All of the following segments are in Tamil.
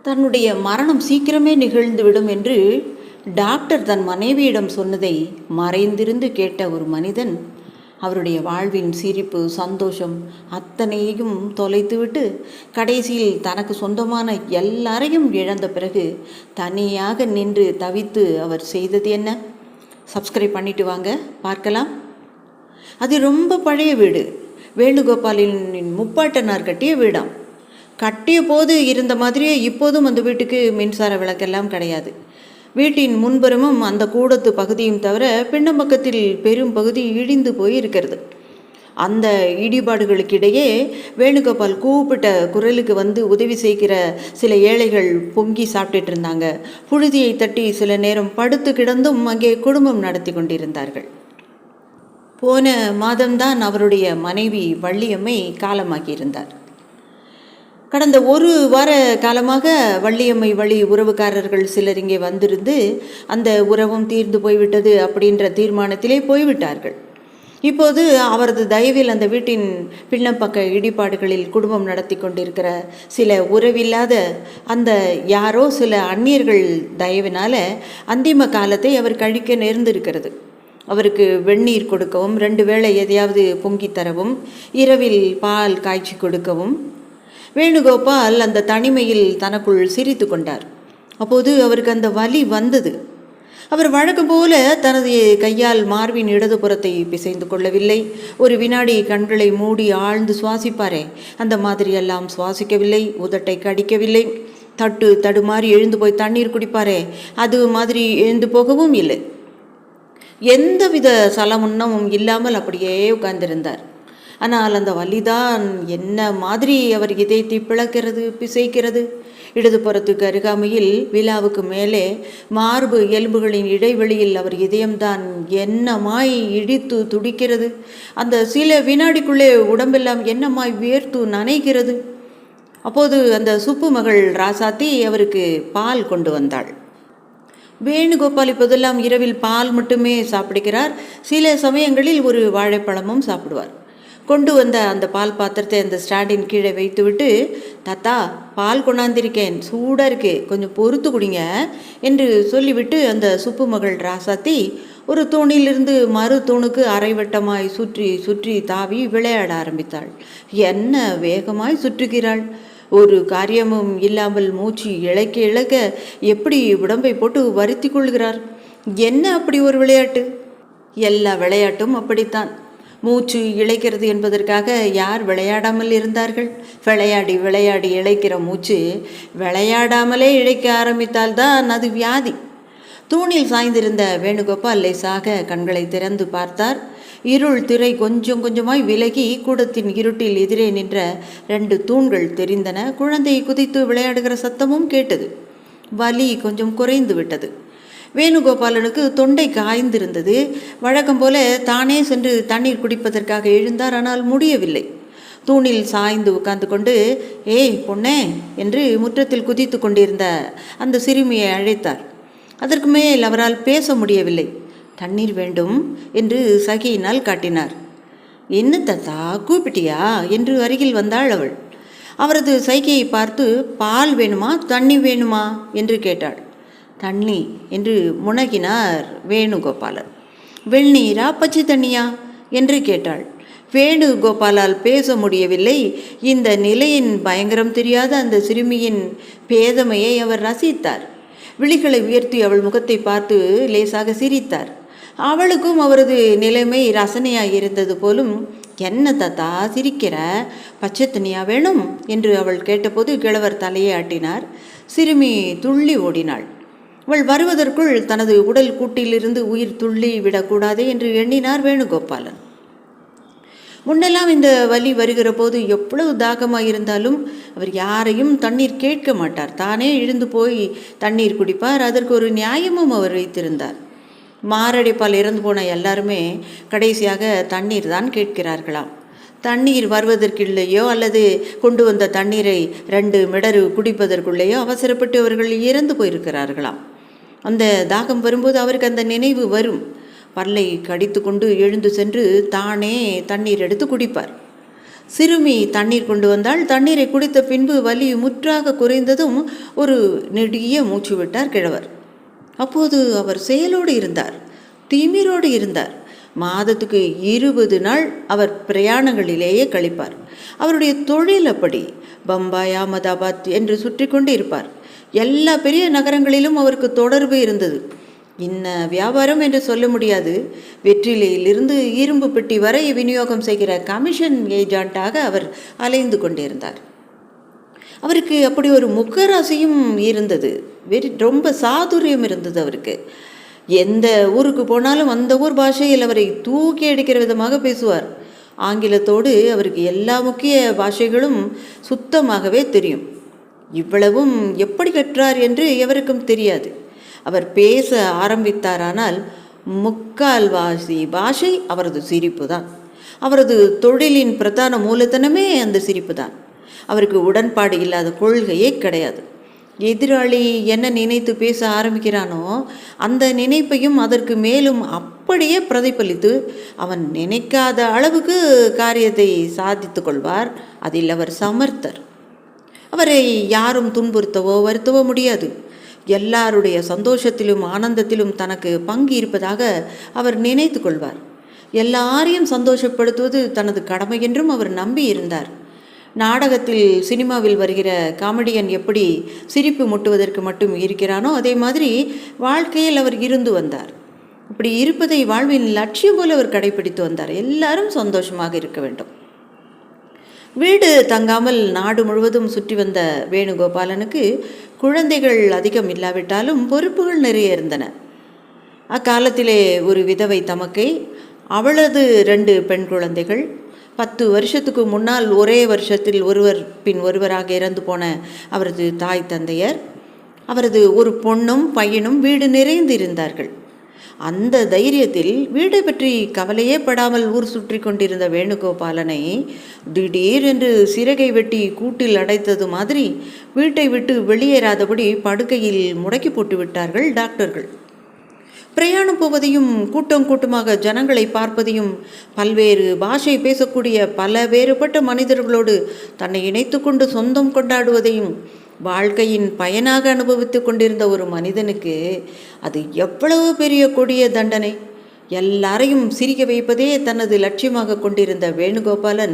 தன்னுடைய மரணம் சீக்கிரமே நிகழ்ந்துவிடும் என்று டாக்டர் தன் மனைவியிடம் சொன்னதை மறைந்திருந்து கேட்ட ஒரு மனிதன் அவருடைய வாழ்வின் சிரிப்பு, சந்தோஷம் அத்தனையும் தொலைத்துவிட்டு கடைசியில் தனக்கு சொந்தமான எல்லாரையும் இழந்த பிறகு தனியாக நின்று தவித்து அவர் செய்தது என்ன? சப்ஸ்கிரைப் பண்ணிட்டு வாங்க, பார்க்கலாம். அது ரொம்ப பழைய வீடு. வேணுகோபாலின் முப்பாட்டனார் கட்டிய வீடாம். கட்டிய போது இருந்த மாதிரியே இப்போதும் அந்த வீட்டுக்கு மின்சார விளக்கெல்லாம் கிடையாது. வீட்டின் முன்புறமும் அந்த கூடத்து பகுதியும் தவிர பின்னம்பக்கத்தில் பெரும் பகுதி இடிந்து போய் இருக்கிறது. அந்த இடிபாடுகளுக்கிடையே வேணுகோபால் கூப்பிட்ட குரலுக்கு வந்து உதவி செய்கிற சில ஏழைகள் பொங்கி சாப்பிட்டுட்டு இருந்தாங்க. புழுதியை தட்டி சில நேரம் படுத்து கிடந்தும் அங்கே குடும்பம் நடத்தி கொண்டிருந்தார்கள். போன மாதம்தான் அவருடைய மனைவி வள்ளியம்மை காலமாகியிருந்தார். கடந்த ஒரு வார காலமாக வள்ளியம்மை வழி உறவுக்காரர்கள் சிலர் இங்கே வந்திருந்து அந்த உறவும் தீர்ந்து போய்விட்டது அப்படின்ற தீர்மானத்திலே போய்விட்டார்கள். இப்போது அவரது தயவில் அந்த வீட்டின் பின்னப்பக்க இடிபாடுகளில் குடும்பம் நடத்தி கொண்டிருக்கிற சில உறவில்லாத அந்த யாரோ சில அந்நியர்கள் தயவினால் அந்திம காலத்தை அவர் கழிக்க நேர்ந்திருக்கிறது. அவருக்கு வெந்நீர் கொடுக்கவும், 2 வேளை எதையாவது பொங்கி தரவும், இரவில் பால் காய்ச்சி கொடுக்கவும் வேணுகோபால் அந்த தனிமையில் தனக்குள் சிரித்து கொண்டார். அப்போது அவருக்கு அந்த வலி வந்தது. அவர் வழக்கம் போல தனது கையால் மார்பின் இடதுபுறத்தை பிசைந்து கொள்ளவில்லை. ஒரு வினாடி கண்களை மூடி ஆழ்ந்து சுவாசிப்பாரே, அந்த மாதிரியெல்லாம் சுவாசிக்கவில்லை. உதட்டை கடிக்கவில்லை. தடுமாறி எழுந்து போய் தண்ணீர் குடிப்பாரே, அது மாதிரி எழுந்து போகவும் இல்லை. எந்தவித சலமுன்னமும் இல்லாமல் அப்படியே உட்கார்ந்திருந்தார். ஆனால் அந்த வலிதான் என்ன மாதிரி அவர் இதயத்தை பிளக்கிறது, பிசைக்கிறது. இடதுபுறத்துக்கு அருகாமையில் விழாவுக்கு மேலே மார்பு எலும்புகளின் இடைவெளியில் அவர் இதயம்தான் என்னமாய் இடித்து துடிக்கிறது. அந்த சில வினாடிக்குள்ளே உடம்பெல்லாம் என்னமாய் வியர்த்து நனைகிறது. அப்போது அந்த சுப்பு மகள் ராசாத்தி அவருக்கு பால் கொண்டு வந்தாள். வேணுகோபால் இப்போதெல்லாம் இரவில் பால் மட்டுமே சாப்பிடுகிறார். சில சமயங்களில் ஒரு வாழைப்பழமும் சாப்பிடுவார். கொண்டு வந்த அந்த பால் பாத்திரத்தை அந்த ஸ்டாண்டின் கீழே வைத்துவிட்டு, தாத்தா பால் கொண்டாந்திருக்கேன், சூடாக இருக்கு, கொஞ்சம் பொறுத்து குடிங்க என்று சொல்லிவிட்டு அந்த சுப்பு மகள் ராசாத்தி ஒரு தூணிலிருந்து மறு தூணுக்கு அரைவட்டமாய் சுற்றி சுற்றி தாவி விளையாட ஆரம்பித்தாள். என்ன வேகமாய் சுற்றுகிறாள்! ஒரு காரியமும் இல்லாமல் மூச்சு இழைக்க இழைக்க எப்படி உடம்பை போட்டு வருத்தி கொள்கிறார்! என்ன அப்படி ஒரு விளையாட்டு! எல்லா விளையாட்டும் அப்படித்தான். மூச்சு இழைக்கிறது என்பதற்காக யார் விளையாடாமல் இருந்தார்கள்? விளையாடி விளையாடி இழைக்கிற மூச்சு விளையாடாமலே இழைக்க ஆரம்பித்தால்தான் அது வியாதி. தூணில் சாய்ந்திருந்த வேணுகோபால் லேசாக கண்களை திறந்து பார்த்தார். இருள் திரை கொஞ்சம் கொஞ்சமாய் விலகி கூடத்தின் இருட்டில் எதிரே நின்ற 2 தூண்கள் தெரிந்தன. குழந்தை குதித்து விளையாடுகிற சத்தமும் கேட்டது. வலி கொஞ்சம் குறைந்து விட்டது. வேணுகோபாலனுக்கு தொண்டை காய்ந்திருந்தது. வழக்கம் போல தானே சென்று தண்ணீர் குடிப்பதற்காக எழுந்தார். ஆனால் முடியவில்லை. தூணில் சாய்ந்து உட்கார்ந்து கொண்டு, ஏய் பொண்ணே என்று முற்றத்தில் குதித்து கொண்டிருந்த அந்த சிறுமியை அழைத்தார். அதற்கு மேல் அவரால் பேச முடியவில்லை. தண்ணீர் வேண்டும் என்று சகியினால் காட்டினார். என்ன தாத்தா, கூப்பிட்டியா என்று அருகில் வந்தாள் அவள். அவரது சைகையை பார்த்து, பால் வேணுமா தண்ணி வேணுமா என்று கேட்டாள். தண்ணி என்று முனகினார் வேணுகோபாலர். வெந்நீரா பச்சை தண்ணியா என்று கேட்டாள். வேணுகோபாலால் பேச முடியவில்லை. இந்த நிலையின் பயங்கரம் தெரியாத அந்த சிறுமியின் பேதமையை அவர் ரசித்தார். விழிகளை உயர்த்தி அவள் முகத்தை பார்த்து லேசாக சிரித்தார். அவளுக்கும் அவரது நிலைமை ரசனையாக இருந்தது போலும். என்ன தாத்தா சிரிக்கிற, பச்சை தண்ணியா வேணும் என்று அவள் கேட்டபோது கிழவர் தலையை ஆட்டினார். சிறுமி துள்ளி ஓடினாள். அவள் வருவதற்குள் தனது உடல் கூட்டிலிருந்து உயிர் துள்ளி விடக்கூடாது என்று எண்ணினார் வேணுகோபாலன். முன்னெல்லாம் இந்த வலி வருகிற போது எவ்வளவு தாகமாக இருந்தாலும் அவர் யாரையும் தண்ணீர் கேட்க மாட்டார். தானே எழுந்து போய் தண்ணீர் குடிப்பார். அதற்கு ஒரு நியாயமும் அவர் வைத்திருந்தார். மாரடைப்பால் இறந்து போன எல்லாருமே கடைசியாக தண்ணீர் தான் கேட்கிறார்களாம். தண்ணீர் வருவதற்குள்ளேயோ அல்லது கொண்டு வந்த தண்ணீரை 2 மிடரு குடிப்பதற்குள்ளேயோ அவசரப்பட்டு அவர்கள் இறந்து போயிருக்கிறார்களாம். அந்த தாகம் வரும்போது அவருக்கு அந்த நினைவு வரும். பல்லை கடித்து கொண்டு எழுந்து சென்று தானே தண்ணீர் எடுத்து குடிப்பார். சிறுமி தண்ணீர் கொண்டு வந்தால் தண்ணீரை குடித்த பின்பு வலி முற்றாக குறைந்ததும் ஒரு நெடிய மூச்சு விட்டார் கிழவர். அப்போது அவர் செயலோடு இருந்தார், திமிரோடு இருந்தார். மாதத்துக்கு 20 நாள் அவர் பிரயாணங்களிலேயே கழிப்பார். அவருடைய தொழில் அப்படி. பம்பாய், அகமதாபாத் என்று சுற்றி கொண்டு இருப்பார். எல்லா பெரிய நகரங்களிலும் அவருக்கு தொடர்பு இருந்தது. இன்ன வியாபாரம் என்று சொல்ல முடியாது. வெற்றிலையிலிருந்து இரும்பு பெட்டி வரை விநியோகம் செய்கிற கமிஷன் ஏஜெண்டாக அவர் அலைந்து கொண்டிருந்தார். அவருக்கு அப்படி ஒரு முக்கராசியும் இருந்தது. ரொம்ப சாதுரியம் இருந்தது அவருக்கு. எந்த ஊருக்கு போனாலும் அந்த ஊர் பாஷையில் அவரை தூக்கி அடிக்கிற விதமாக பேசுவார். ஆங்கிலத்தோடு அவருக்கு எல்லா முக்கிய பாஷைகளும் சுத்தமாகவே தெரியும். இவ்வளவும் எப்படி கற்றார் என்று எவருக்கும் தெரியாது. அவர் பேச ஆரம்பித்தாரானால் முக்கால்வாசி பாஷை அவரது சிரிப்பு தான். அவரது தொழிலின் பிரதான மூலதனமே அந்த சிரிப்பு தான். அவருக்கு உடன்பாடு இல்லாத கொள்கையே கிடையாது. எதிராளி என்ன நினைத்து பேச ஆரம்பிக்கிறானோ அந்த நினைப்பையும் அதற்கு மேலும் அப்படியே பிரதிபலித்து அவன் நினைக்காத அளவுக்கு காரியத்தை சாதித்து கொள்வார். அதில் அவர் சமர்த்தர். அவரை யாரும் துன்புறுத்தவோ வருத்தவோ முடியாது. எல்லாருடைய சந்தோஷத்திலும் ஆனந்தத்திலும் தனக்கு பங்கு இருப்பதாக அவர் நினைத்து கொள்வார். எல்லாரையும் சந்தோஷப்படுத்துவது தனது கடமை என்றும் அவர் நம்பி இருந்தார். நாடகத்தில், சினிமாவில் வருகிற காமெடியன் எப்படி சிரிப்பு முட்டுவதற்கு மட்டும் இருக்கிறானோ அதே மாதிரி வாழ்க்கையில் அவர் இருந்து வந்தார். அப்படி இருப்பதை வாழ்வின் லட்சியம் போல அவர் கடைபிடித்து வந்தார். எல்லாரும் சந்தோஷமாக இருக்க வேண்டும். வீடு தங்காமல் நாடு முழுவதும் சுற்றி வந்த வேணுகோபாலனுக்கு குழந்தைகள் அதிகம் இல்லாவிட்டாலும் பொறுப்புகள் நிறைய இருந்தன. அக்காலத்திலே ஒரு விதவை தமக்கை, அவளது 2 பெண் குழந்தைகள், 10 வருஷத்துக்கு முன்னால் ஒரே வருஷத்தில் ஒருவர் பின் ஒருவராக இறந்து போன அவரது தாய் தந்தையர், அவரது ஒரு பொண்ணும் பையனும் வீடு நிறைந்து இருந்தார்கள். அந்த தைரியத்தில் வீட்டை பற்றி கவலையே படாமல் ஊர் சுற்றி கொண்டிருந்த வேணுகோபாலனை திடீர் என்று சிறகை வெட்டி கூட்டில் அடைத்தது மாதிரி வீட்டை விட்டு வெளியேறாதபடி படுக்கையில் முடக்கி போட்டு விட்டார்கள் டாக்டர்கள். பிரயாணம் போவதையும் கூட்டம் கூட்டமாக ஜனங்களை பார்ப்பதையும் பல்வேறு பாஷை பேசக்கூடிய பல வேறுபட்ட மனிதர்களோடு தன்னை இணைத்து கொண்டு சொந்தம் கொண்டாடுவதையும் வாழ்க்கையின் பயனாக அனுபவித்து கொண்டிருந்த ஒரு மனிதனுக்கு அது எவ்வளவு பெரிய கொடிய தண்டனை! எல்லாரையும் சிரிக்க வைப்பதே தனது லட்சியமாக கொண்டிருந்த வேணுகோபாலன்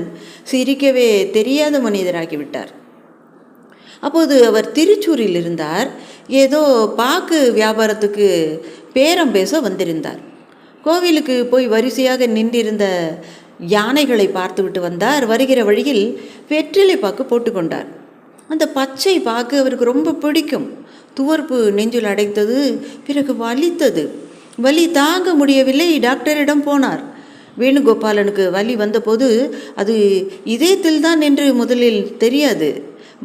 சிரிக்கவே தெரியாத மனிதராகிவிட்டார். அப்போது அவர் திருச்சூரில் இருந்தார். ஏதோ பாக்கு வியாபாரத்துக்கு பேரம் பேச வந்திருந்தார். கோவிலுக்கு போய் வரிசையாக நின்றிருந்த யானைகளை பார்த்துவிட்டு வந்தார். வருகிற வழியில் வெற்றிலை பாக்கு போட்டுக்கொண்டார். அந்த பச்சை பாக்கு அவருக்கு ரொம்ப பிடிக்கும். துவர்ப்பு நெஞ்சில் அடைத்தது. பிறகு வலித்தது. வலி தாங்க முடியவில்லை. டாக்டரிடம் போனார். வேணுகோபாலனுக்கு வலி வந்தபோது அது இதயத்தில் தான் என்று முதலில் தெரியாது,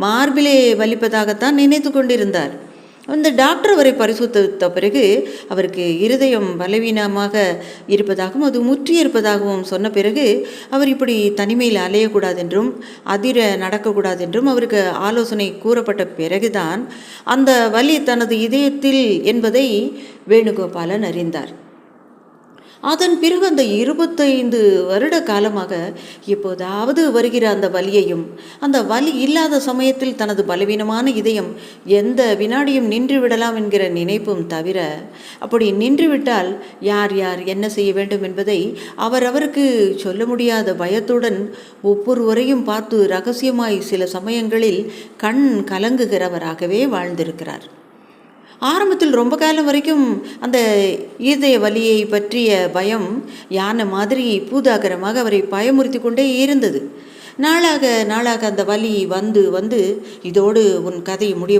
மார்பிலே வலிப்பதாகத்தான் நினைத்து கொண்டிருந்தார். அந்த டாக்டர் அவரை பரிசோதித்த பிறகு அவருக்கு இருதயம் பலவீனமாக இருப்பதாகவும் அது முற்றியிருப்பதாகவும் சொன்ன பிறகு அவர் இப்படி தனிமையில் அலையக்கூடாதென்றும் அதிர நடக்கக்கூடாதென்றும் அவருக்கு ஆலோசனை கூறப்பட்ட பிறகுதான் அந்த வலி தனது இதயத்தில் என்பதை வேணுகோபாலன் அறிந்தார். அதன் பிறகு அந்த 25 வருட காலமாக எப்போதாவது வருகிற அந்த வலியையும், அந்த வலி இல்லாத சமயத்தில் தனது பலவீனமான இதயம் எந்த வினாடியும் நின்று விடலாம் என்கிற நினைப்பும் தவிர, அப்படி நின்றுவிட்டால் யார் யார் என்ன செய்ய வேண்டும் என்பதை அவரவருக்கு சொல்ல முடியாத பயத்துடன் ஒவ்வொருவரையும் பார்த்து ரகசியமாய் சில சமயங்களில் கண் கலங்குகிறவராகவே வாழ்ந்திருக்கிறார். ஆரம்பத்தில் ரொம்ப காலம் வரைக்கும் அந்த இதய வலியை பற்றிய பயம் யானை மாதிரி பூதாகரமாக அவரை பயமுறுத்தி கொண்டே இருந்தது. நாளாக அந்த வலி வந்து வந்து இதோடு உன் கதை முடிய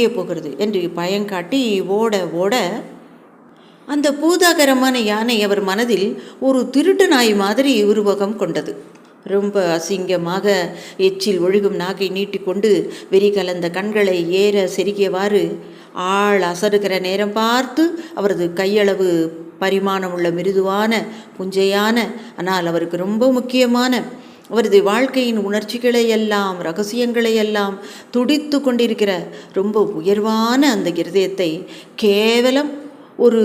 போகிறது என்று பயங்காட்டி ஓட அந்த பூதாகரமான யானை அவர் மனதில் ஒரு திருட்டு நாய் மாதிரி உருவகம் கொண்டது. ரொம்ப அசிங்கமாக எச்சில் ஒழுகும் நாகை நீட்டிக்கொண்டு வெறி கலந்த கண்களை ஏற செருகியவாறு ஆள் அசருகிற நேரம் பார்த்து அவரது கையளவு பரிமாணம் உள்ள மிருதுவான புஞ்சையான, ஆனால் அவருக்கு ரொம்ப முக்கியமான அவரது வாழ்க்கையின் உணர்ச்சிகளை எல்லாம் ரகசியங்களை எல்லாம் துடித்து கொண்டிருக்கிற ரொம்ப உயர்வான அந்த இருதயத்தை கேவலம் ஒரு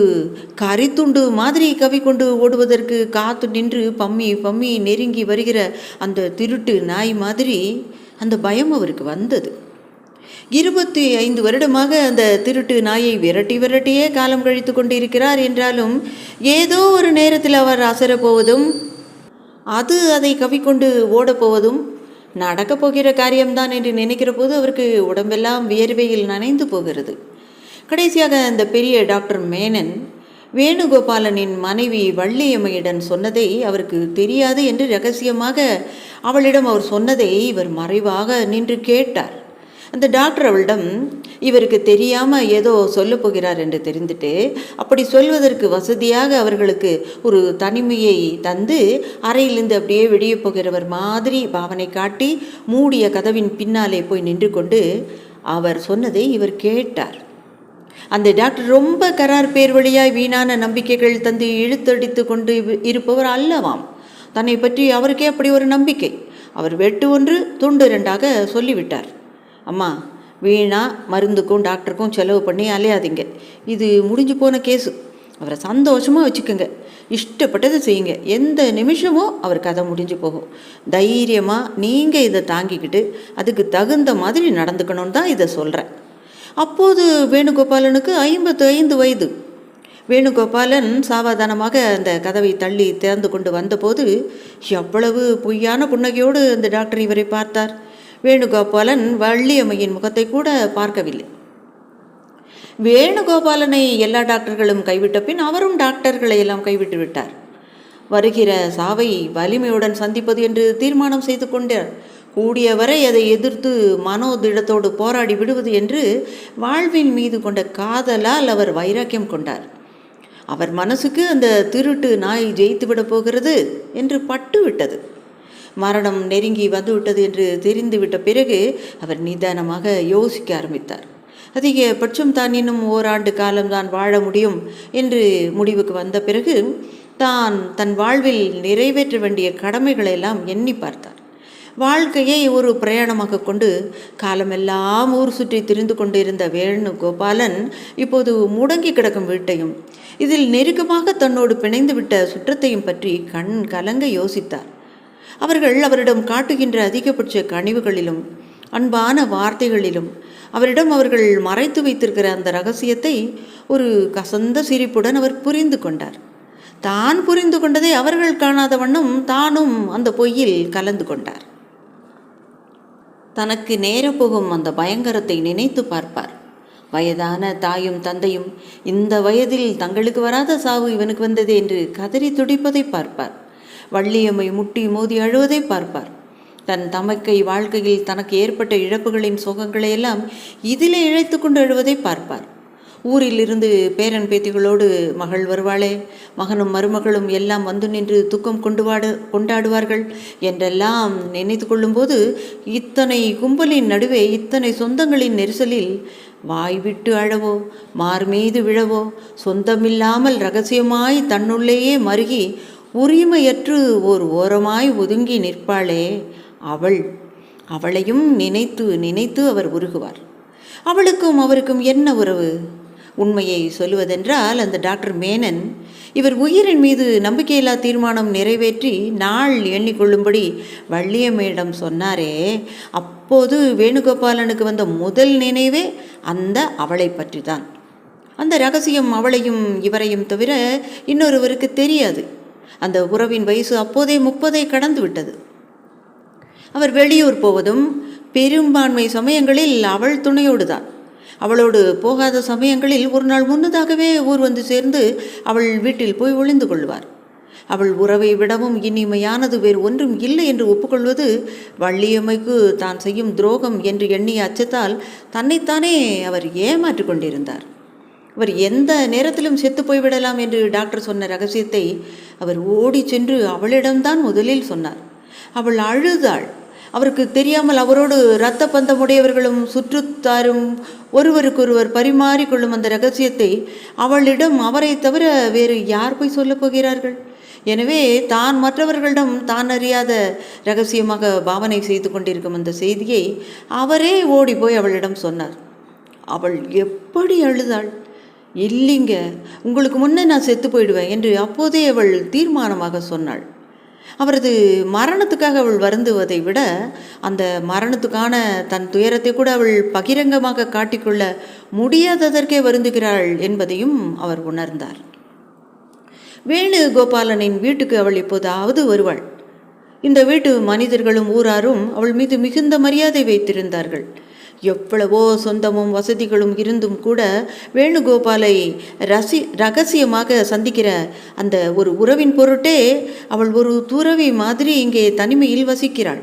கரித்துண்டு மாதிரி கவிக்கொண்டு ஓடுவதற்கு காத்து நின்று பம்மி பம்மி நெருங்கி வருகிற அந்த திருட்டு நாய் மாதிரி அந்த பயம் அவருக்கு வந்தது. 25 வருடமாக அந்த திருட்டு நாயை விரட்டி விரட்டியே காலம் கழித்து கொண்டிருக்கிறார் என்றாலும் ஏதோ ஒரு நேரத்தில் அவர் அசரப்போவதும் அது அதை கவிக்கொண்டு ஓடப்போவதும் நடக்கப் போகிற காரியம்தான் என்று நினைக்கிற போது அவருக்கு உடம்பெல்லாம் வியர்வையில் நனைந்து போகிறது. கடைசியாக அந்த பெரிய டாக்டர் மேனன் வேணுகோபாலனின் மனைவி வள்ளியம்மையிடம் சொன்னதை அவருக்கு தெரியாது என்று ரகசியமாக அவளிடம் அவர் சொன்னதை இவர் மறைவாக நின்று கேட்டார். அந்த டாக்டர் அவளிடம் இவருக்கு தெரியாமல் ஏதோ சொல்ல போகிறார் என்று தெரிந்துட்டு அப்படி சொல்வதற்கு வசதியாக அவர்களுக்கு ஒரு தனிமையை தந்து அறையிலிருந்து அப்படியே வெளியே போகிறவர் மாதிரி பாவனை காட்டி மூடிய கதவின் பின்னாலே போய் நின்று கொண்டு அவர் சொன்னதை இவர் கேட்டார். அந்த டாக்டர் ரொம்ப கரார் பேர் வழியாய் வீணான நம்பிக்கைகள் தந்து இழுத்தடித்து கொண்டு இருப்பவர் அல்லவாம். தன்னை பற்றி அவருக்கே அப்படி ஒரு நம்பிக்கை. அவர் வெட்டு ஒன்று துண்டு இரண்டாக சொல்லிவிட்டார். அம்மா, வீணா மருந்துக்கும் டாக்டருக்கும் செலவு பண்ணி அலையாதீங்க. இது முடிஞ்சு போன கேஸு. அவரை சந்தோஷமாக வச்சுக்கோங்க. இஷ்டப்பட்டதை செய்யுங்க. எந்த நிமிஷமும் அவர் கதை முடிஞ்சு போகும். தைரியமாக நீங்கள் இதை தாங்கிக்கிட்டு அதுக்கு தகுந்த மாதிரி நடந்துக்கணும்னு தான் இதை சொல்கிறேன். அப்போது வேணுகோபாலனுக்கு 55 வயது. வேணுகோபாலன் சாவதானமாக அந்த கதவை தள்ளி திறந்து கொண்டு வந்தபோது எவ்வளவு பொய்யான புன்னகையோடு அந்த டாக்டர் இவரை பார்த்தார். வேணுகோபாலன் வள்ளியம்மையின் முகத்தை கூட பார்க்கவில்லை. வேணுகோபாலனை எல்லா டாக்டர்களும் கைவிட்ட பின் அவரும் டாக்டர்களை எல்லாம் கைவிட்டு விட்டார். வருகிற சாவை வலிமையுடன் சந்திப்பது என்று தீர்மானம் செய்து கொண்டார். கூடியவரை அதை எதிர்த்து மனோதிடத்தோடு போராடி விடுவது என்று வாழ்வின் மீது கொண்ட காதலால் அவர் வைராக்கியம் கொண்டார். அவர் மனசுக்கு அந்த திருட்டு நாய் ஜெயித்து விட போகிறது என்று பட்டு விட்டது. மரணம் நெருங்கி வந்துவிட்டது என்று தெரிந்துவிட்ட பிறகு அவர் நிதானமாக யோசிக்க ஆரம்பித்தார். அதிகபட்சம் தான் இன்னும் ஓராண்டு காலம்தான் வாழ முடியும் என்று முடிவுக்கு வந்த பிறகு தன் வாழ்வில் நிறைவேற்ற வேண்டிய கடமைகளை எல்லாம் எண்ணி பார்த்தார். வாழ்க்கையை ஒரு பிரயாணமாக கொண்டு காலமெல்லாம் ஊர் சுற்றி திரிந்து கொண்டிருந்த வேணுகோபாலன் இப்போது முடங்கி கிடக்கும் வீட்டையும் இதில் நெருக்கமாக தன்னோடு பிணைந்து விட்ட சுற்றத்தையும் பற்றி கண் கலங்க யோசித்தார். அவர்கள் அவரிடம் காட்டுகின்ற அதிகபட்ச கனிவுகளிலும் அன்பான வார்த்தைகளிலும் அவர்கள் மறைத்து வைத்திருக்கிற அந்த ரகசியத்தை ஒரு கசந்த சிரிப்புடன் அவர் புரிந்து கொண்டார். தான் புரிந்து கொண்டதை அவர்கள் காணாத வண்ணம் தானும் அந்த பொய்யில் கலந்து கொண்டார். தனக்கு நேரப்போகும் அந்த பயங்கரத்தை நினைத்து பார்ப்பார். வயதான தாயும் தந்தையும் இந்த வயதில் தங்களுக்கு வராத சாவு இவனுக்கு வந்தது என்று கதறி துடிப்பதை பார்ப்பார். வள்ளியம்மை முட்டி மோதி அழுவதை பார்ப்பார். தன் தமக்கை வாழ்க்கையில் தனக்கு ஏற்பட்ட இழப்புகளின் சோகங்களை எல்லாம் இதிலே இழைத்து கொண்டு அழுவதை பார்ப்பார். ஊரிலிருந்து பேரன் பேத்திகளோடு மகள் வருவாளே, மகனும் மருமகளும் எல்லாம் வந்து நின்று துக்கம் கொண்டாடுவார்கள் என்றெல்லாம் நினைத்து கொள்ளும்போது இத்தனை கும்பலின் நடுவே இத்தனை சொந்தங்களின் நெரிசலில் வாய்விட்டு அழவோ மார்மீது விழவோ சொந்தமில்லாமல் ரகசியமாய் தன்னுள்ளேயே மருகி உரிமையற்று ஓர் ஓரமாய் ஒதுங்கி நிற்பாளே அவளையும் நினைத்து நினைத்து அவர் உருகுவார். அவளுக்கும் அவருக்கும் என்ன உறவு? உண்மையை சொல்லுவதென்றால் அந்த டாக்டர் மேனன் இவர் உயிரின் மீது நம்பிக்கையில்லா தீர்மானம் நிறைவேற்றி நாள் எண்ணிக்கொள்ளும்படி வள்ளியம்மையிடம் சொன்னாரே, அப்போது வேணுகோபாலனுக்கு வந்த முதல் நினைவே அந்த அவளை பற்றி தான். அந்த ரகசியம் அவளையும் இவரையும் தவிர இன்னொருவருக்கு தெரியாது. அந்த உறவின் வயசு அப்போதே 30 கடந்து விட்டது. அவர் வெளியூர் போவதும் பெரும்பான்மை சமயங்களில் அவள் துணையோடு தான். அவளோடு போகாத சமயங்களில் ஒரு நாள் முன்னதாகவே ஊர் வந்து சேர்ந்து அவள் வீட்டில் போய் ஒளிந்து கொள்வார். அவள் உறவை விடவும் இனிமையானது வேறு ஒன்றும் இல்லை என்று ஒப்புக்கொள்வது வள்ளியம்மைக்கு தான் செய்யும் துரோகம் என்று எண்ணிய அச்சத்தால் தன்னைத்தானே அவர் ஏமாற்றி கொண்டிருந்தார். அவர் எந்த நேரத்திலும் செத்து போய்விடலாம் என்று டாக்டர் சொன்ன ரகசியத்தை அவர் ஓடி சென்று அவளிடம்தான் முதலில் சொன்னார். அவள் அழுதாள். அவருக்கு தெரியாமல் அவரோடு இரத்த பந்தமுடையவர்களும் சுற்றுத்தாரும் ஒருவருக்கொருவர் பரிமாறிக்கொள்ளும் அந்த ரகசியத்தை அவளிடம் அவரை தவிர வேறு யார் போய் சொல்லப் போகிறார்கள்? எனவே தான் மற்றவர்களிடம் தான் அறியாத ரகசியமாக பாவனை செய்து கொண்டிருக்கும் அந்த செய்தியை அவரே ஓடி போய் அவளிடம் சொன்னார். அவள் எப்படி அழுதாள்! இல்லைங்க, உங்களுக்கு முன்னே நான் செத்து போயிடுவேன் என்று அப்போதே அவள் தீர்மானமாக சொன்னாள். அவரது மரணத்துக்காக அவள் வருந்துவதை விட அந்த மரணத்துக்கான தன் துயரத்தை கூட அவள் பகிரங்கமாக காட்டிக்கொள்ள முடியாததற்கே வருந்துகிறாள் என்பதையும் அவர் உணர்ந்தார். வேணுகோபாலனின் வீட்டுக்கு அவள் எப்போதாவது வருவாள். இந்த வீட்டு மனிதர்களும் ஊராரும் அவள் மீது மிகுந்த மரியாதை வைத்திருந்தார்கள். எவ்வளவோ சொந்தமும் வசதிகளும் இருந்தும் கூட வேணுகோபாலை ரகசியமாக சந்திக்கிற அந்த ஒரு உறவின் பொருட்டே அவள் ஒரு துறவி மாதிரி இங்கே தனிமையில் வசிக்கிறாள்.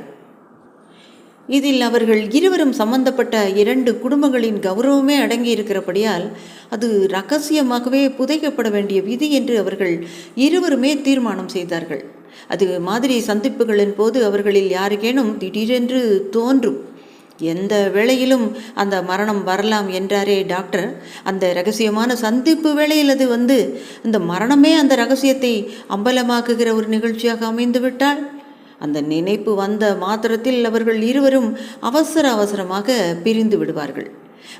இதில் அவர்கள் இருவரும் சம்பந்தப்பட்ட 2 குடும்பங்களின் கௌரவமே அடங்கி இருக்கிறபடியால் அது ரகசியமாகவே புதைக்கப்பட வேண்டிய விதி என்று அவர்கள் இருவருமே தீர்மானம் செய்தார்கள். அது மாதிரி சந்திப்புகளின் போது அவர்களில் யாருக்கேனும் திடீரென்று தோன்றும், எந்த வேளையிலும் அந்த மரணம் வரலாம் என்றாரே டாக்டர். அந்த ரகசியமான சந்திப்பு வேளையில் அது அந்த மரணமே அந்த ரகசியத்தை அம்பலமாக்குகிற ஒரு நிகழ்ச்சியாக அமைந்து விட்டால், அந்த நினைப்பு வந்த மாத்திரத்தில் அவர்கள் இருவரும் அவசரமாக பிரிந்து விடுவார்கள்.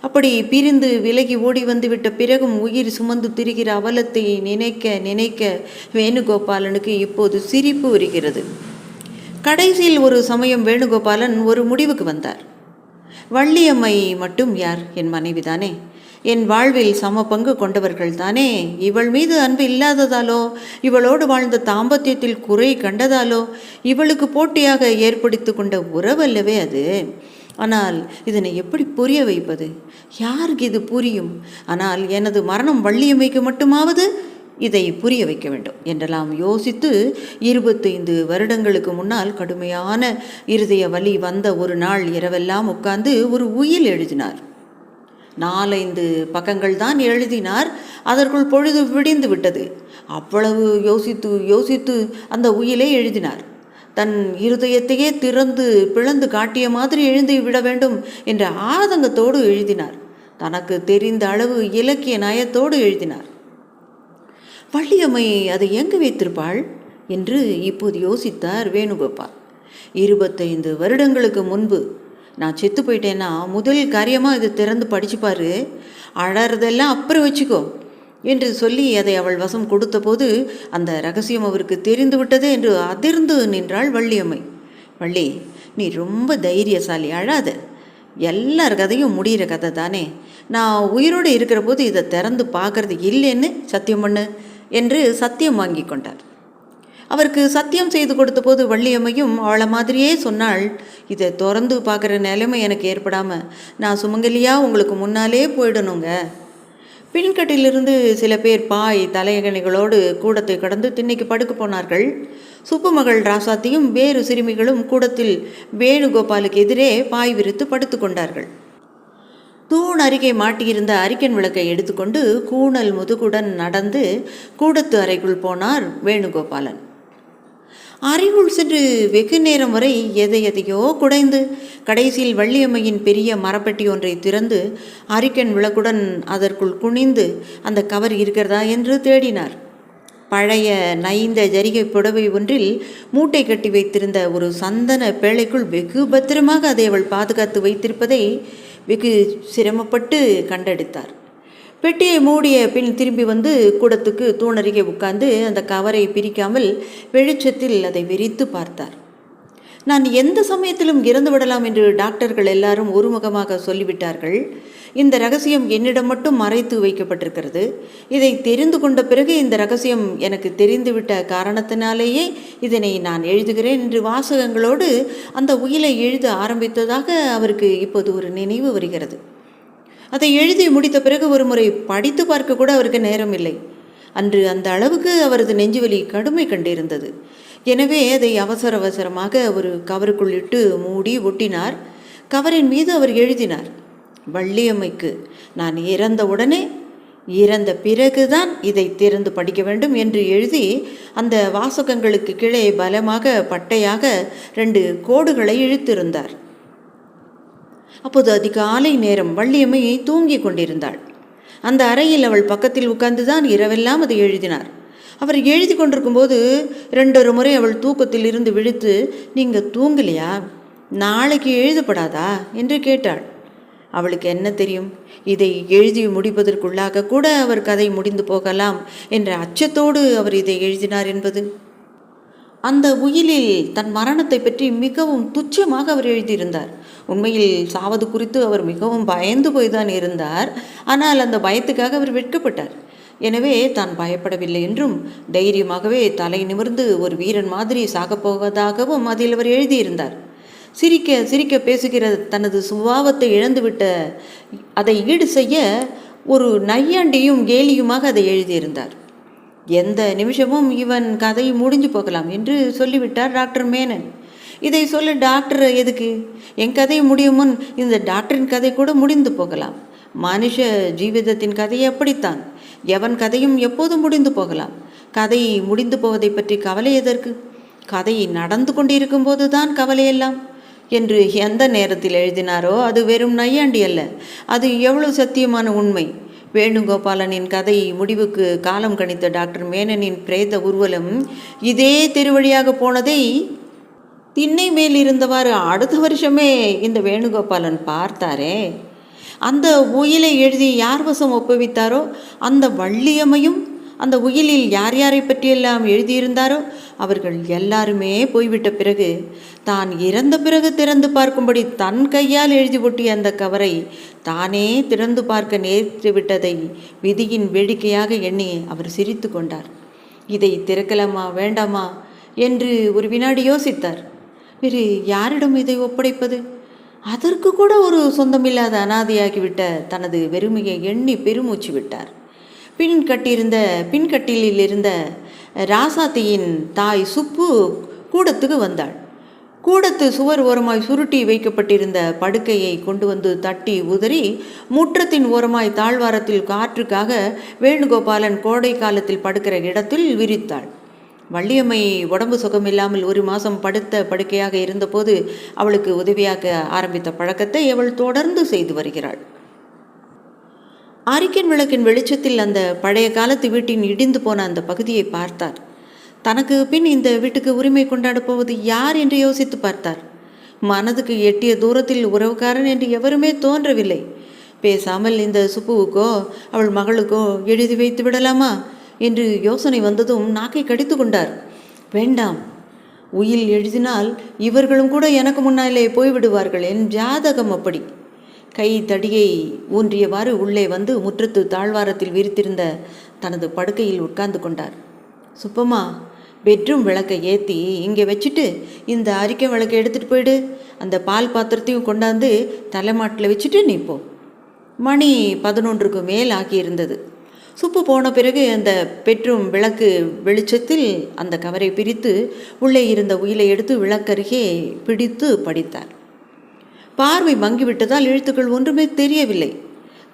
அப்படி பிரிந்து விலகி ஓடி வந்துவிட்ட பிறகும் உயிர் சுமந்து திரிகிற அவலத்தை நினைக்க நினைக்க வேணுகோபாலனுக்கு இப்போது சிரிப்பு வருகிறது. கடைசியில் ஒரு சமயம் வேணுகோபாலன் ஒரு முடிவுக்கு வந்தார். வள்ளியம்மை மட்டும் யார்? என் மனைவிதானே. என் வாழ்வில் சம பங்கு கொண்டவர்கள் தானே. இவள் மீது அன்பு இல்லாததாலோ, இவளோடு வாழ்ந்த தாம்பத்தியத்தில் குறை கண்டதாலோ இவளுக்கு போட்டியாக ஏற்படுத்தி கொண்ட உறவல்லவே அது. ஆனால் இதனை எப்படி புரிய வைப்பது? யாருக்கு இது புரியும்? ஆனால் எனது மரணம் வள்ளியம்மைக்கு மட்டுமாவது இதை புரிய வைக்க வேண்டும் என்றெல்லாம் யோசித்து 25 வருடங்களுக்கு முன்னால் கடுமையான இருதய வலி வந்த ஒரு நாள் இரவெல்லாம் உட்கார்ந்து ஒரு உயில் எழுதினார். 4-5 பக்கங்கள் தான் எழுதினார். அதற்குள் பொழுது விடிந்து விட்டது. அவ்வளவு யோசித்து அந்த உயிலை எழுதினார். தன் இருதயத்தையே திறந்து பிளந்து காட்டிய மாதிரி எழுதி விட வேண்டும் என்ற ஆதங்கத்தோடு எழுதினார். தனக்கு தெரிந்த அளவு இலக்கிய நயத்தோடு எழுதினார். வள்ளியம்மை அதை எங்கு வைத்திருப்பாள் என்று இப்போது யோசித்தார் வேணுகோபால். 25 வருடங்களுக்கு முன்பு நான் செத்து போயிட்டேன்னா முதல் காரியமாக இதை திறந்து படிச்சுப்பாரு, அழறதெல்லாம் அப்புறம் வச்சுக்கோ என்று சொல்லி அதை அவள் வசம் கொடுத்த போது அந்த ரகசியம் அவருக்கு தெரிந்து விட்டது என்று அதிர்ந்து நின்றாள் வள்ளியம்மை. வள்ளி, நீ ரொம்ப தைரியசாலி, அழாத. எல்லார் கதையும் முடிகிற கதை தானே. நான் உயிரோடு இருக்கிற போது இதை திறந்து பார்க்கறது இல்லைன்னு சத்தியம் பண்ணு என்று சத்தியம் வாங்கி கொண்டார். அவருக்கு சத்தியம் செய்து கொடுத்த போது வள்ளியம்மையும் அவளை மாதிரியே சொன்னாள், இதை திறந்து பார்க்குற நிலைமை எனக்கு ஏற்படாமல் நான் சுமங்கலியாக உங்களுக்கு முன்னாலே போயிடணுங்க. பின்கட்டிலிருந்து சில பேர் பாய் தலையகணிகளோடு கூடத்தை கடந்து திண்ணைக்கு படுக்க போனார்கள். சுப்புமகள் ராசாத்தியும் வேறு சிறுமிகளும் கூடத்தில் வேணுகோபாலுக்கு எதிரே பாய் விரித்து படுத்து கொண்டார்கள். தூண் அருகே மாட்டியிருந்த அரிக்கன் விளக்கை எடுத்துக்கொண்டு கூணல் முதுகுடன் நடந்து கூடத்து அறைக்குள் போனார் வேணுகோபாலன். அறைக்குள் சென்று வெகு நேரம் வரை எதையோ குடைந்து கடைசியில் வள்ளியம்மையின் பெரிய மரப்பெட்டி ஒன்றை திறந்து அரிக்கன் விளக்குடன் அதற்குள் குனிந்து அந்த கவர் இருக்கிறதா என்று தேடினார். பழைய நைந்த ஜரிகை புடவை ஒன்றில் மூட்டை கட்டி வைத்திருந்த ஒரு சந்தன பேழைக்குள் வெகு பத்திரமாக அதை அவள் பாதுகாத்து வைத்திருப்பதை வெகு சிரமப்பட்டு கண்டெடுத்தார். பெட்டியை மூடிய பின் திரும்பி கூடத்துக்கு தூணருகே உட்கார்ந்து அந்த கவரை பிரிக்காமல் வெளிச்சத்தில் அதை விரித்து பார்த்தார். நான் எந்த சமயத்திலும் இறந்து விடலாம் என்று டாக்டர்கள் எல்லாரும் ஒருமுகமாக சொல்லிவிட்டார்கள். இந்த ரகசியம் என்னிடம் மட்டும் மறைத்து வைக்கப்பட்டிருக்கிறது. இதை தெரிந்து கொண்ட பிறகு இந்த ரகசியம் எனக்கு தெரிந்துவிட்ட காரணத்தினாலேயே இதனை நான் எழுதுகிறேன் என்று வாசகங்களோடு அந்த உயிலை எழுத ஆரம்பித்ததாக அவருக்கு இப்போது ஒரு நினைவு வருகிறது. அதை எழுதி முடித்த பிறகு ஒரு முறை படித்து பார்க்க கூட அவருக்கு நேரம் இல்லை. அன்று அந்த அளவுக்கு அவரது நெஞ்சுவலி கடுமை கண்டிருந்தது. எனவே அதை அவசரமாக ஒரு கவருக்குள் இட்டு மூடி ஒட்டினார். கவரின் மீது அவர் எழுதினார், வள்ளியம்மைக்கு நான் இறந்த பிறகுதான் இதை திறந்து படிக்க வேண்டும் என்று எழுதி அந்த வாசகங்களுக்கு கீழே பலமாக பட்டையாக 2 கோடுகளை இழுத்திருந்தார். அப்போது அதிகாலை நேரம். வள்ளியம்மை தூங்கி கொண்டிருந்தாள். அந்த அறையில் அவள் பக்கத்தில் உட்கார்ந்துதான் இரவெல்லாம் அதை எழுதினார். அவர் எழுதி கொண்டிருக்கும்போது 2 முறை அவள் தூக்கத்தில் இருந்து விழித்து, நீங்கள் தூங்கலையா, நாளைக்கு எழுதப்படாதா என்று கேட்டாள். அவளுக்கு என்ன தெரியும், இதை எழுதி முடிப்பதற்குள்ளாக கூட அவர் கதை முடிந்து போகலாம் என்ற அச்சத்தோடு அவர் இதை எழுதினார் என்பது. அந்த உயிலில் தன் மரணத்தை பற்றி மிகவும் துச்சமாக அவர் எழுதியிருந்தார். உண்மையில் சாவது குறித்து அவர் மிகவும் பயந்து போய்தான் இருந்தார். ஆனால் அந்த பயத்துக்காக அவர் வெட்கப்பட்டார். எனவே தான் பயப்படவில்லை என்றும் தைரியமாகவே தலை நிமிர்ந்து ஒரு வீரன் மாதிரி சாகப்போவதாகவும் அதில் அவர் எழுதியிருந்தார். சிரிக்க சிரிக்க பேசுகிற தனது சுபாவத்தை இழந்துவிட்ட அதை ஈடு செய்ய ஒரு நையாண்டியும் கேலியுமாக அதை எழுதியிருந்தார். எந்த நிமிஷமும் இவன் கதை முடிஞ்சு போகலாம் என்று சொல்லிவிட்டார் டாக்டர் மேனன். இதை சொல்ல டாக்டர் எதுக்கு, என் கதை முடியும் முன் இந்த டாக்டரின் கதை கூட முடிந்து போகலாம். மனுஷ ஜீவிதத்தின் கதையை அப்படித்தான், எவன் கதையும் எப்போதும் முடிந்து போகலாம். கதை முடிந்து போவதை பற்றி கவலை எதற்கு, கதை நடந்து கொண்டிருக்கும் போது தான் கவலையெல்லாம் என்று எந்த நேரத்தில் எழுதினாரோ அது வெறும் நையாண்டி அல்ல, அது எவ்வளவு சத்தியமான உண்மை. வேணுகோபாலனின் கதை முடிவுக்கு காலம் கணித்த டாக்டர் மேனனின் பிரேத ஊர்வலம் இதே திருவழியாக போனதை திண்ணை மேல் இருந்தவாறு அடுத்த வருஷமே இந்த வேணுகோபாலன் பார்த்தாரே. அந்த உயிலை எழுதி யார் வசம் ஒப்புவித்தாரோ அந்த வள்ளியம்மையும் அந்த உயிலில் யார் யாரை பற்றியெல்லாம் எழுதியிருந்தாரோ அவர்கள் எல்லாருமே போய்விட்ட பிறகு தான் இறந்த பிறகு திறந்து பார்க்கும்படி தன் கையால் எழுதி ஒட்டிய அந்த கவரை தானே திறந்து பார்க்க நேர்த்து விட்டதை விதியின் வேடிக்கையாக எண்ணி அவர் சிரித்து கொண்டார். இதை திறக்கலாமா வேண்டாமா என்று ஒரு வினாடி யோசித்தார். வேறு யாரிடம் இதை ஒப்படைப்பது? அதற்கு கூட ஒரு சொந்தமில்லாத அனாதையாகிவிட்ட தனது வெறுமையை எண்ணி பெருமூச்சு விட்டார். பின்கட்டிலில் இருந்த ராசாத்தியின் தாய் சுப்பு கூடத்துக்கு வந்தாள். கூடத்து சுவர் ஓரமாய் சுருட்டி வைக்கப்பட்டிருந்த படுக்கையை கொண்டு வந்து தட்டி உதறி முற்றத்தின் ஓரமாய் தாழ்வாரத்தில் காற்றுக்காக வேணுகோபாலன் கோடை காலத்தில் படுக்கிற இடத்தில் விரித்தாள். வள்ளியம்மை உடம்பு சுகமில்லாமல் 1 மாதம் படுத்த படுக்கையாக இருந்தபோது அவளுக்கு உதவியாக ஆரம்பித்த பழக்கத்தை அவள் தொடர்ந்து செய்து வருகிறாள். அரிக்கன் விளக்கின் வெளிச்சத்தில் அந்த பழைய காலத்து வீட்டின் இடிந்து போன அந்த பகுதியை பார்த்தார். தனக்கு பின் இந்த வீட்டுக்கு உரிமை கொண்டாடப் போவது யார் என்று யோசித்து பார்த்தார். மனதுக்கு எட்டிய தூரத்தில் உறவுக்காரன் என்று எவருமே தோன்றவில்லை. பேசாமல் இந்த சுப்புவுக்கோ அவள் மகளுக்கோ எழுதி வைத்து விடலாமா என்று யோசனை வந்ததும் நாக்கை கடித்து கொண்டார். வேண்டாம், உயில் எழுதினால் இவர்களும் கூட எனக்கு முன்னாலே போய்விடுவார்கள், என் ஜாதகம் அப்படி. கை தடியை ஊன்றியவாறு உள்ளே வந்து முற்றத்து தாழ்வாரத்தில் விரித்திருந்த தனது படுக்கையில் உட்கார்ந்து கொண்டார். சுப்பம்மா, பெட்ரூம் விளக்கை ஏற்றி இங்கே வச்சுட்டு இந்த அரிக்கை விளக்கை எடுத்துகிட்டு போயிடு. அந்த பால் பாத்திரத்தையும் கொண்டாந்து தலைமாட்டில் வச்சுட்டு நீ போ. மணி 11க்கு மேல் ஆகியிருந்தது. சுப்பு போன பிறகு அந்த பெட்ரூம் விளக்கு வெளிச்சத்தில் அந்த கவரை பிரித்து உள்ளே இருந்த உயிலை எடுத்து விளக்கருகே பிடித்து படித்தார். பார்வை மங்கிவிட்டதால் எழுத்துக்கள் ஒன்றுமே தெரியவில்லை.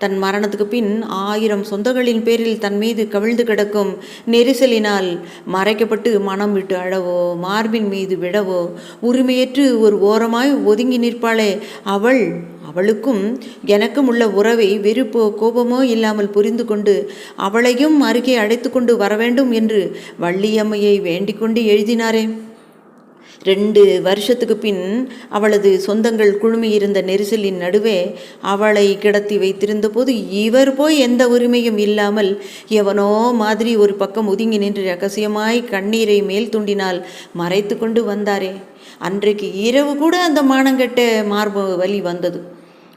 தன் மரணத்துக்கு பின் 1000 சொந்தங்களின் பேரில் தன் மீது கவிழ்ந்து கிடக்கும் நெரிசலினால் மறைக்கப்பட்டு மனம் விட்டு அழவோ மார்பின் மீது விடவோ உரிமையற்று ஒரு ஓரமாய் ஒதுங்கி நிற்பாளே அவளுக்கும் எனக்கும் உள்ள உறவை வெறுப்போ கோபமோ இல்லாமல் புரிந்து கொண்டு அவளையும் அருகே அழைத்து கொண்டு வரவேண்டும் என்று வள்ளியம்மையை வேண்டிக் கொண்டு எழுதினாரே. 2 வருஷத்துக்கு பின் அவளது சொந்தங்கள் குழுமியிருந்த நெரிசலின் நடுவே அவளை கிடத்தி வைத்திருந்த போது இவர் போய் எந்த உரிமையும் இல்லாமல் எவனோ மாதிரி ஒரு பக்கம் ஒதுங்கி நின்று ரகசியமாய் கண்ணீரை மேல் துண்டினால் மறைத்து கொண்டு வந்தாரே. அன்றைக்கு இரவு கூட அந்த மானங்கெட்ட மார்பு வலி வந்தது.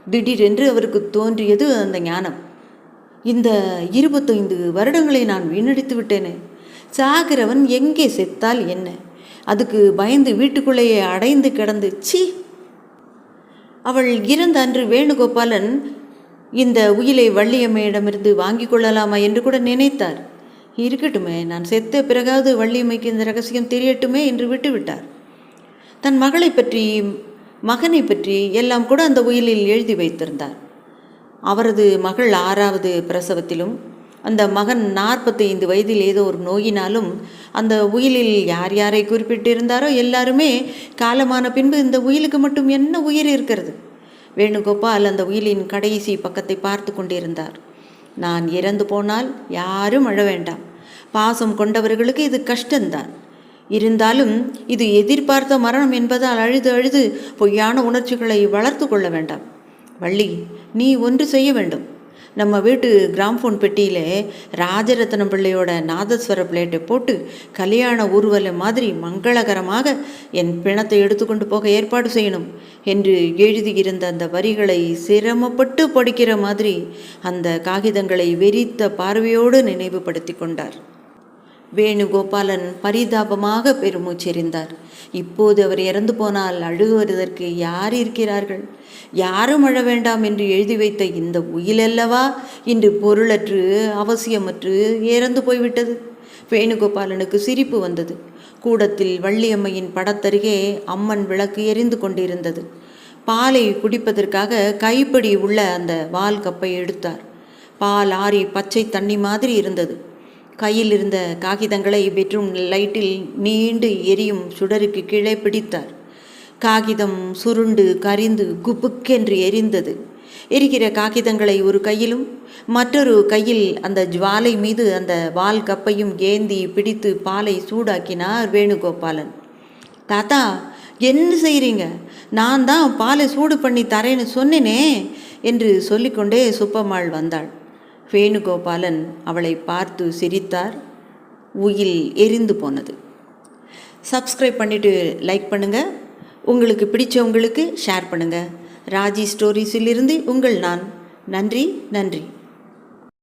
திடீரென்று அவருக்கு தோன்றியது அந்த ஞானம். இந்த 25 வருடங்களை நான் வீணடித்து விட்டேனே. சாகிறவன் எங்கே செத்தால் என்ன, அதுக்கு பயந்து வீட்டுக்குள்ளேயே அடைந்து கிடந்து சி. அவள் இறந்த அன்று வேணுகோபாலன் இந்த உயிலை வள்ளியம்மையிடமிருந்து வாங்கி கொள்ளலாமா என்று கூட நினைத்தார். இருக்கட்டுமே, நான் செத்த பிறகாவது வள்ளியம்மைக்கு இந்த ரகசியம் தெரியட்டுமே என்று விட்டுவிட்டார். தன் மகளை பற்றி மகனை பற்றி எல்லாம் கூட அந்த உயிலில் எழுதி வைத்திருந்தார். அவரது மகள் 6வது பிரசவத்திலும் அந்த மகன் 45 வயதில் ஏதோ ஒரு நோயினாலும் அந்த உயிலில் யார் யாரை குறிப்பிட்டிருந்தாரோ எல்லாருமே காலமான பின்பு இந்த உயிலுக்கு மட்டும் என்ன உயிர் இருக்கிறது? வேணுகோபால் அந்த உயிலின் கடைசி பக்கத்தை பார்த்து கொண்டிருந்தார். நான் இறந்து போனால் யாரும் அழ வேண்டாம். பாசம் கொண்டவர்களுக்கு இது கஷ்டம்தான். இருந்தாலும் இது எதிர்பார்த்த மரணம் என்பதால் அழுது அழுது பொய்யான உணர்ச்சிகளை வளர்த்து கொள்ள வேண்டாம். வள்ளி, நீ ஒன்று செய்ய வேண்டும். நம்ம வீட்டு கிராம்ஃபோன் பெட்டியில் ராஜரத்னம் பிள்ளையோட நாதஸ்வர பிளேட்டை போட்டு கல்யாண ஊர்வலம் மாதிரி மங்களகரமாக என் பிணத்தை எடுத்துக்கொண்டு போக ஏற்பாடு செய்யணும் என்று எழுதியிருந்த அந்த வரிகளை சிரமப்பட்டு படிக்கிற மாதிரி அந்த காகிதங்களை வெறித்த பார்வையோடு நினைவுபடுத்தி கொண்டார். வேணுகோபாலன் பரிதாபமாக பெருமூச்செறிந்தார். இப்போது அவர் இறந்து போனால் அழுகுவதற்கு யார் இருக்கிறார்கள்? யாரும் அழ வேண்டாம் என்று எழுதி வைத்த இந்த உயிலல்லவா இன்று பொருளற்று அவசியமற்று இறந்து போய்விட்டது. வேணுகோபாலனுக்கு சிரிப்பு வந்தது. கூடத்தில் வள்ளியம்மையின் படத்தருகே அம்மன் விளக்கு எரிந்து கொண்டிருந்தது. பாலை குடிப்பதற்காக கைப்படி உள்ள அந்த வால் கப்பை எடுத்தார். பால் ஆறி பச்சை தண்ணி மாதிரி இருந்தது. கையில் இருந்த காகிதங்களை பெட்ரூம் லைட்டில் நீண்டு எரியும் சுடருக்கு கீழே பிடித்தார். காகிதம் சுருண்டு கரிந்து குப்புக்கென்று எரிந்தது. எரிகிற காகிதங்களை ஒரு கையிலும் மற்றொரு கையில் அந்த ஜுவாலை மீது அந்த வால் கப்பையும் ஏந்தி பிடித்து பாலை சூடாக்கினார் வேணுகோபாலன். தாத்தா, என்ன செய்கிறீங்க? நான் தான் பாலை சூடு பண்ணி தரேன்னு சொன்னேனே என்று சொல்லிக்கொண்டே சுப்பம்மாள் வந்தாள். வேணுகோபாலன் அவளை பார்த்து சிரித்தார். உயில் எரிந்து போனது. சப்ஸ்கிரைப் பண்ணிவிட்டு லைக் பண்ணுங்கள். உங்களுக்கு பிடிச்சவங்களுக்கு ஷேர் பண்ணுங்கள். ராஜி ஸ்டோரிஸிலிருந்து உங்கள் நான். நன்றி.